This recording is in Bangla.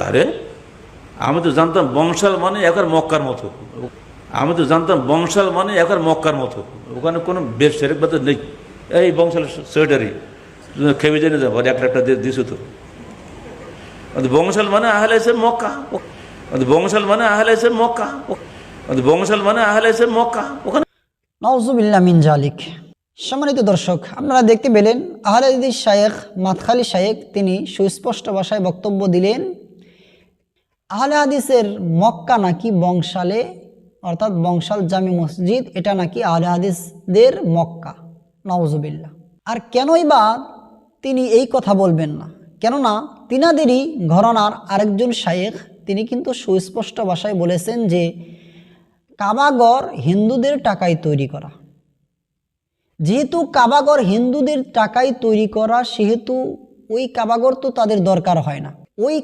আরে আমি তো জানতাম বংশাল মানে একবার মক্কার মতো, আমি তো জানতাম বংশাল মানে একবার মক্কার মতো, ওখানে কোনো বেশ সেরেক বাদ নেই। এই বংশাল সোয়েটারই খেয়ে জেনে যাবো একটা একটা দিছু তো। বংশাল মানে আহলে এসে মক্কা, বংশাল মানে আহলে এসে মক্কা, বংশাল মানে আহলে এসে মক্কা ওখানে। নাউজুবিল্লাহ মিন জালিক। সম্মানিত দর্শক, আপনারা দেখতে পেলেন আহলে হাদিস শায়েখ মাদখালি শায়েখ তিনি সুস্পষ্ট ভাষায় বক্তব্য দিলেন আহলে হাদিসের মক্কা নাকি বংশালে, অর্থাৎ বংশাল জামি মসজিদ এটা নাকি আহলে হাদিসদের মক্কা। নাউজুবিল্লাহ। আর কেনই বা তিনি এই কথা বলবেন না? কেননা তিনাদেরই ঘরানার আরেকজন শায়েখ তিনি কিন্তু সুস্পষ্ট ভাষায় বলেছেন যে কাবাগর হিন্দুদের টাকায় তৈরি করা। যেহেতু কাবাগর হিন্দুদের টাকায় তৈরি করা, সেহেতু ওই কাবাগর তো তাদের দরকার হয় না। ওই